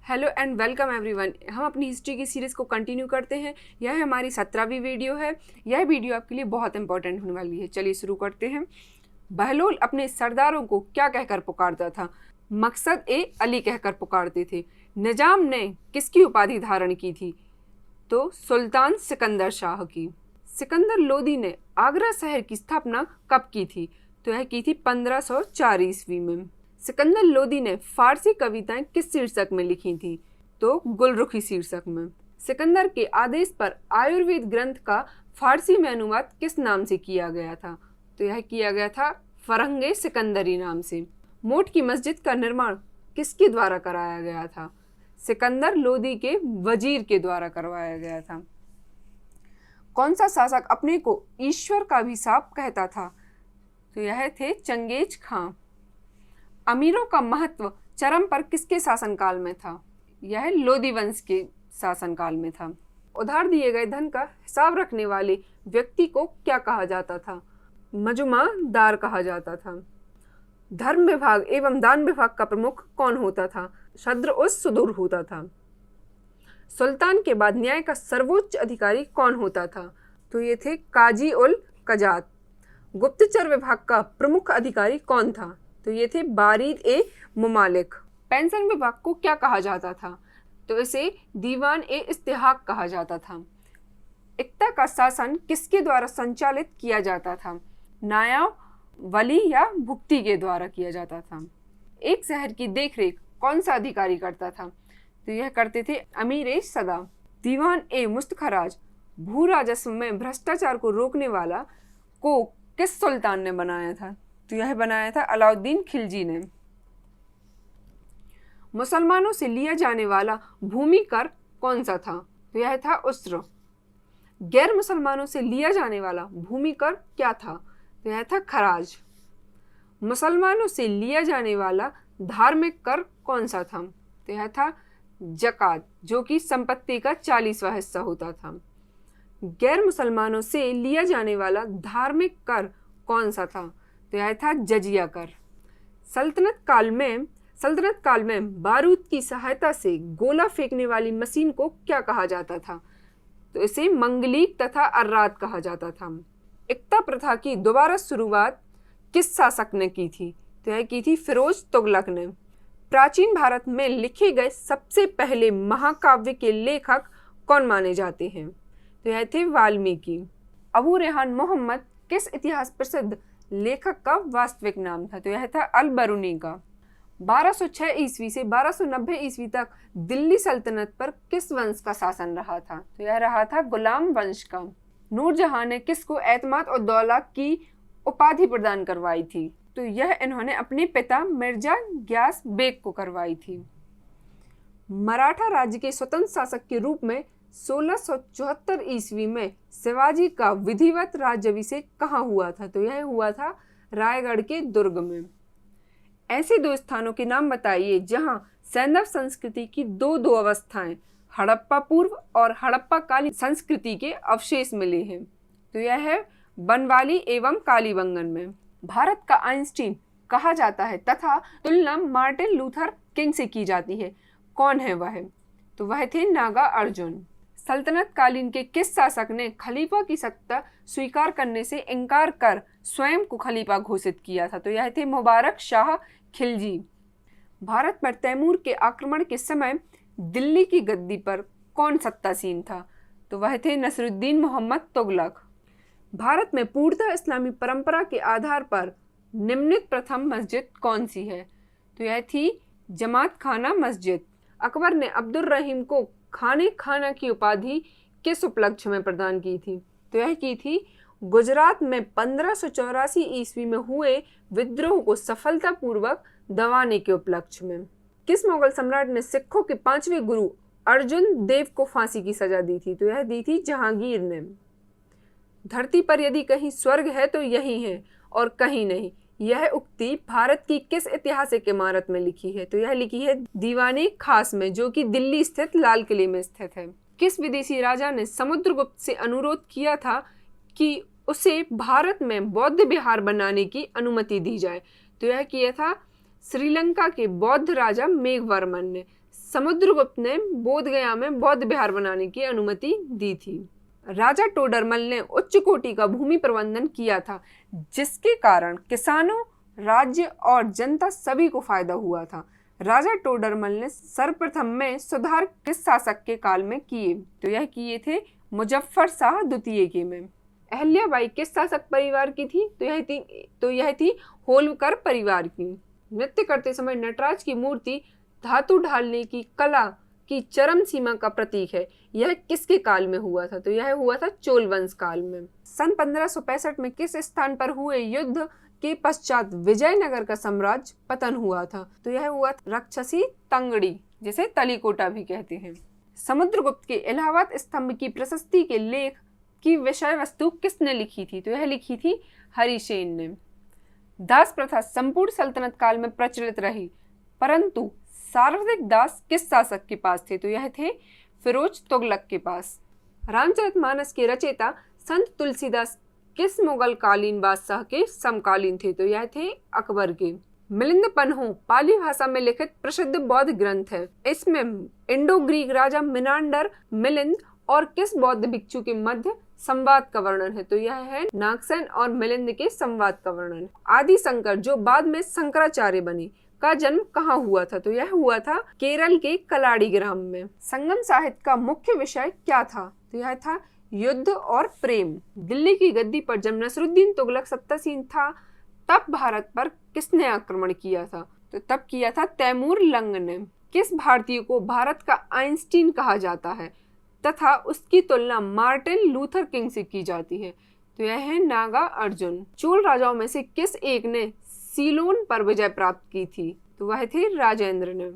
Hello and welcome everyone. हम अपनी history की सीरीज़ को कंटिन्यू करते हैं। यह हमारी 17वीं वीडियो है। यह वीडियो आपके लिए बहुत इंपॉर्टेंट होने वाली है। चलिए शुरू करते हैं। बहलोल अपने सरदारों को क्या कहकर पुकारता था? मकसद ए अली कहकर पुकारते थे। निजाम ने किसकी उपाधि धारण की थी? तो सुल्तान सिकंदर शाह की। सिकंदर लोदी ने आगरा शहर की स्थापना कब की थी? तो यह की थी 1504 ईस्वी में। सिकंदर लोदी ने फारसी कविताएं किस शीर्षक में लिखी थी? तो गुलरुखी शीर्षक में। सिकंदर के आदेश पर आयुर्वेद ग्रंथ का फारसी में अनुवाद किस नाम से किया गया था? तो यह किया गया था फरंगे सिकंदरी नाम से। मोट की मस्जिद का निर्माण किसके द्वारा कराया गया था? सिकंदर लोदी के वजीर के द्वारा करवाया गया था। कौन सा शासक अपने को ईश्वर का अभिशाप कहता था? तो यह थे चंगेज खां। अमीरों का महत्व चरम पर किसके शासनकाल में था? यह लोदी वंश के शासनकाल में था। उधार दिए गए धन का हिसाब रखने वाले व्यक्ति को क्या कहा जाता था? मजुमादार कहा जाता था। धर्म विभाग एवं दान विभाग का प्रमुख कौन होता था? शद्र उस सुदूर होता था। सुल्तान के बाद न्याय का सर्वोच्च अधिकारी कौन होता था? तो ये थे काजी उल कजात। गुप्तचर विभाग का प्रमुख अधिकारी कौन था? तो ये थे बारीद ए मुमालिक। पेंशन विभाग को क्या कहा जाता था? तो इसे दीवान ए इस्तेहाक कहा जाता था। इक्ता का शासन किसके द्वारा संचालित किया जाता था? नायाब वली या भुक्ति के द्वारा किया जाता था। एक शहर की देखरेख कौन सा अधिकारी करता था? तो यह करते थे अमीर ए सदा। दीवान ए मुस्तखराज भू राजस्व में भ्रष्टाचार को रोकने वाला को किस सुल्तान ने बनाया था? तो यह बनाया था अलाउद्दीन खिलजी ने। मुसलमानों से लिया जाने वाला भूमि कर कौन सा था? तो यह था उस्र। गैर मुसलमानों से लिया जाने वाला भूमि कर क्या था? तो यह था खराज। मुसलमानों से लिया जाने वाला धार्मिक कर कौन सा था? तो यह था जकात, जो कि संपत्ति का 40वां हिस्सा होता था। गैर मुसलमानों से लिया जाने वाला धार्मिक कर कौन सा था? तो यह था जजिया कर। सल्तनत काल में बारूद की सहायता से गोला फेंकने वाली मशीन को क्या कहा जाता था? तो इसे मंगलीक तथा अर्रात कहा जाता था। इक्ता प्रथा की दोबारा शुरुआत किस शासक ने की थी? तो यह की थी फिरोज तुगलक ने। प्राचीन भारत में लिखे गए सबसे पहले महाकाव्य के लेखक कौन माने जाते हैं? तो यह थे वाल्मीकि। अबू रेहान मोहम्मद किस इतिहास प्रसिद्ध लेखक का वास्तविक नाम था? तो यह था अल बरूनी का। 1206 ईस्वी से 1290 ईस्वी तक दिल्ली सल्तनत पर किस वंश का शासन रहा था? तो यह रहा था गुलाम वंश का। नूरजहां ने किसको एतमाद और दौला की उपाधि प्रदान करवाई थी? तो यह इन्होंने अपने पिता मिर्जा ग्यास बेग को करवाई थी। मराठा राज्य के स्वतंत्र शासक के रूप में 1674 ईस्वी में शिवाजी का विधिवत राज्याभिषेक कहाँ हुआ था? तो यह हुआ था रायगढ़ के दुर्ग में। ऐसे दो स्थानों के नाम बताइए जहां सैंधव संस्कृति की दो अवस्थाएं हड़प्पा पूर्व और हड़प्पा कालीन संस्कृति के अवशेष मिले हैं। तो यह है बनवाली एवं कालीबंगन में। भारत का आइंस्टीन कहा जाता है तथा तुलना मार्टिन लूथर किंग से की जाती है। कौन है वह? तो वह थे नागा अर्जुन। सल्तनत कालीन के किस शासक ने खलीफा की सत्ता स्वीकार करने से इनकार कर स्वयं को खलीफा घोषित किया था? तो यह थे मुबारक शाह खिलजी। भारत पर तैमूर के आक्रमण के समय दिल्ली की गद्दी पर कौन सत्तासीन था? तो वह थे नसरुद्दीन मोहम्मद तुगलक। भारत में पूर्णतः इस्लामी परंपरा के आधार पर निम्नलिखित प्रथम मस्जिद कौन सी है? तो यह थी जमात खाना मस्जिद। अकबर ने अब्दुल रहीम को खाना की उपाधि किस उपलक्ष्य में प्रदान की थी? तो यह की थी गुजरात में 1584 ईस्वी में हुए विद्रोह को सफलतापूर्वक दबाने के उपलक्ष्य में। किस मुगल सम्राट ने सिखों के 5वें गुरु अर्जुन देव को फांसी की सजा दी थी? तो यह दी थी जहांगीर ने। धरती पर यदि कहीं स्वर्ग है तो यही है और कहीं नहीं। यह उक्ति भारत की किस ऐतिहासिक इमारत में लिखी है? तो यह लिखी है दीवाने खास में, जो कि दिल्ली स्थित लाल किले में स्थित है। किस विदेशी राजा ने समुद्रगुप्त से अनुरोध किया था कि उसे भारत में बौद्ध विहार बनाने की अनुमति दी जाए? तो यह किया था श्रीलंका के बौद्ध राजा मेघवर्मन ने। समुद्रगुप्त ने बोधगया में बौद्ध विहार बनाने की अनुमति दी थी। राजा टोडरमल ने उच्च कोटि का भूमि प्रबंधन किया था, जिसके कारण किसानों, राज्य और जनता सभी को फायदा हुआ था। राजा टोडरमल ने सर्वप्रथम में सुधार किस शासक के काल में किए? तो यह किए थे मुजफ्फर शाह द्वितीय के में। अहल्याबाई किस शासक परिवार की थी? तो यह थी होलकर परिवार की। नृत्य करते समय नटराज की मूर्ति धातु ढालने की कला की चरम सीमा का प्रतीक है। यह किसके काल में हुआ था? तो यह हुआ था चोल वंश काल में। सन 1565 में किस स्थान पर हुए युद्ध के पश्चात विजयनगर का साम्राज्य पतन हुआ था? तो यह हुआ राक्षसी तंगड़ी, जिसे तलीकोटा भी कहते हैं। समुद्रगुप्त के इलाहाबाद स्तंभ की प्रशस्ति के लेख की विषय वस्तु किसने लिखी थी? तो यह लिखी थी हरिसेन ने। दास प्रथा संपूर्ण सल्तनत काल में प्रचलित रही, परंतु सर्वाधिक दास किस शासक के पास थे? तो यह थे फिरोज तुगलक के पास। रामचरितमानस के रचयिता संत तुलसीदास किस मुगल कालीन बादशाह के समकालीन थे? तो यह थे अकबर के। मिलिंद पन्हो पाली भाषा में लिखित प्रसिद्ध बौद्ध ग्रंथ है। इसमें इंडो ग्रीक राजा मिनांडर, मिलिंद और किस बौद्ध भिक्षु के मध्य संवाद का वर्णन है? तो यह है नागसेन और मिलिंद के संवाद का वर्णन। आदि शंकर, जो बाद में शंकराचार्य बने, का जन्म कहाँ हुआ था? तो यह हुआ था केरल के कलाड़ी ग्राम में। संगम साहित्य का मुख्य विषय क्या था? तो यह था युद्ध और प्रेम। दिल्ली की गद्दी पर जब नसरुद्दीन तुगलक सत्तासीन था, तब भारत पर किसने आक्रमण किया था? तो तब किया था तैमूर लंग ने। किस भारतीय को भारत का आइंस्टीन कहा जाता है तथा उसकी तुलना मार्टिन लूथर किंग से की जाती है? तो यह है नागा अर्जुन। चोल राजाओं में से किस एक ने सीलोन पर विजय प्राप्त की थी? तो वह थे राजेंद्र ने।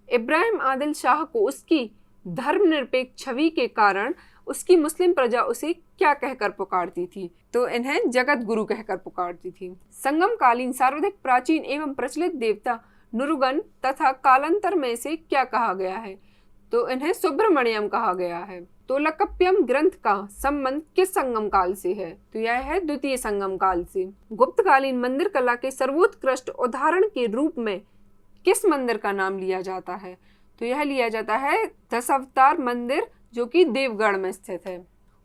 इब्राहिम आदिल शाह को उसकी धर्मनिरपेक्ष छवि के कारण उसकी मुस्लिम प्रजा उसे क्या कहकर पुकारती थी? तो इन्हें जगत गुरु कहकर पुकारती थी। संगम कालीन सर्वाधिक प्राचीन एवं प्रचलित देवता नुरुगन तथा कालांतर में से क्या कहा गया है? तो इन्हें सुब्रमण्यम कहा गया है। तोलकप्पियम ग्रंथ का संबंध किस संगम काल से है? तो यह है द्वितीय संगम काल से। गुप्तकालीन मंदिर कला के सर्वोत्कृष्ट उदाहरण के रूप में किस मंदिर का नाम लिया जाता है? तो यह लिया जाता है दशावतार मंदिर, जो कि देवगढ़ में स्थित है।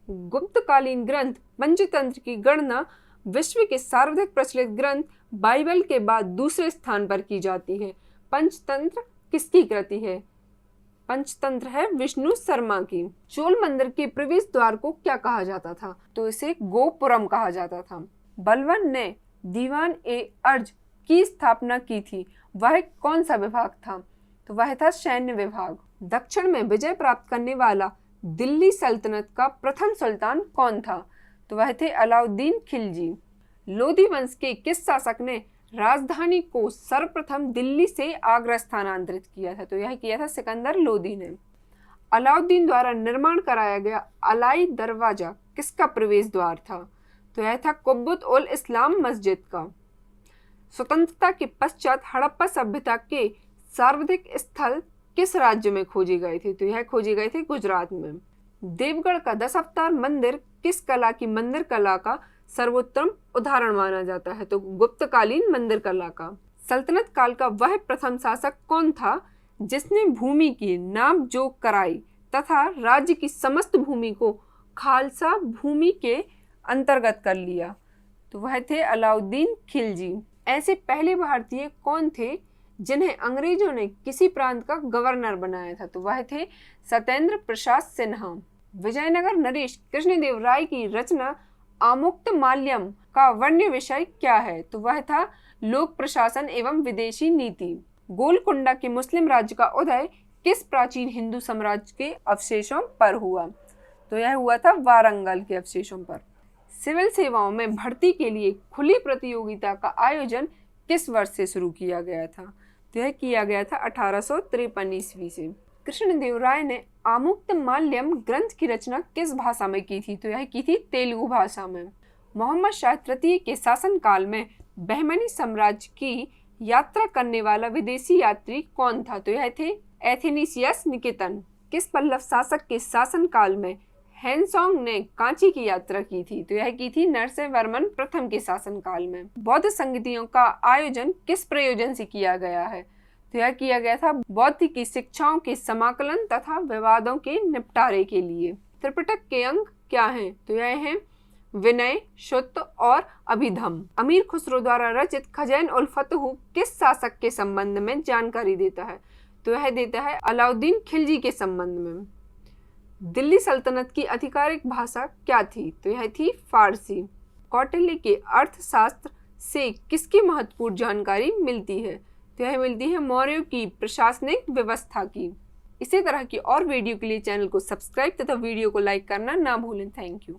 गुप्तकालीन ग्रंथ पंचतंत्र की गणना विश्व के सर्वाधिक प्रचलित ग्रंथ बाइबल के बाद दूसरे स्थान पर की जाती है। पंचतंत्र किसकी कृति है? पंचतंत्र है विष्णु शर्मा की। चोल मंदिर के प्रवेश द्वार को क्या कहा जाता था? तो इसे गोपुरम कहा जाता था। बलवन ने दीवान ए अर्ज की स्थापना की थी, वह कौन सा विभाग था? तो वह था सैन्य विभाग। दक्षिण में विजय प्राप्त करने वाला दिल्ली सल्तनत का प्रथम सुल्तान कौन था? तो वह थे अलाउद्दीन खिलजी। लोधी वंश के किस शासक ने राजधानी को सर्वप्रथम दिल्ली से आगरा स्थानांतरित किया था? तो यह किया था सिकंदर लोधी ने। अलाउद्दीन द्वारा निर्माण कराया गया अलाई दरवाजा किसका प्रवेश द्वार था? तो यह था कुब्बत उल इस्लाम मस्जिद का। स्वतंत्रता के पश्चात हड़प्पा सभ्यता के सर्वाधिक स्थल किस राज्य में खोजे गए थे? तो यह खोजे गए थे गुजरात में। देवगढ़ का दशावतार मंदिर किस कला की मंदिर कला का सर्वोत्तम उदाहरण माना जाता है? तो गुप्तकालीन मंदिर कला का। सल्तनत काल का वह प्रथम शासक कौन था जिसने भूमि की नाप जोख कराई तथा राज्य की समस्त भूमि को खालसा भूमि के अंतर्गत कर लिया? तो वह थे अलाउद्दीन खिलजी। ऐसे पहले भारतीय कौन थे जिन्हें अंग्रेजों ने किसी प्रांत का गवर्नर बनाया था? तो वह थे सत्येंद्र प्रसाद सिन्हा। विजयनगर नरेश कृष्णदेव राय की रचना आमुक्त माल्यम का वर्ण्य विषय क्या है? तो वह था लोक प्रशासन एवं विदेशी नीति। गोलकुंडा के मुस्लिम राज्य का उदय किस प्राचीन हिंदू साम्राज्य के अवशेषों पर हुआ? तो यह हुआ था वारंगल के अवशेषों पर। सिविल सेवाओं में भर्ती के लिए खुली प्रतियोगिता का आयोजन किस वर्ष से शुरू किया गया था? तो यह किया गया था 1853 ईस्वी से। कृष्णदेव राय ने आमुक्त माल्यम ग्रंथ की रचना किस भाषा में की थी? तो यह की थी तेलुगु भाषा में। मोहम्मद शाह तृतीय के शासन काल में बहमनी साम्राज्य की यात्रा करने वाला विदेशी यात्री कौन था? तो यह थे एथेनिसियस निकेतन। किस पल्लव शासक के शासन काल में हैनसोंग ने कांची की यात्रा की थी? तो यह की थी नरसिंहवर्मन प्रथम के शासन काल में। बौद्ध संगतियों का आयोजन किस प्रयोजन से किया गया है? तो यह किया गया था बौद्ध की शिक्षाओं के समाकलन तथा विवादों के निपटारे के लिए। त्रिपिटक के अंग क्या हैं? तो यह है विनय, शुद्ध और अभिधम। अमीर खुसरो द्वारा रचित खज़ैन उल फतह किस शासक के संबंध में जानकारी देता है? तो यह देता है अलाउद्दीन खिलजी के संबंध में। दिल्ली सल्तनत की आधिकारिक भाषा क्या थी? तो यह थी फारसी। कौटिल्य के अर्थशास्त्र से किसकी महत्वपूर्ण जानकारी मिलती है? तो यह मिलती है मौर्यों की प्रशासनिक व्यवस्था की। इसी तरह की और वीडियो के लिए चैनल को सब्सक्राइब तथा वीडियो को लाइक करना ना भूलें। Thank you.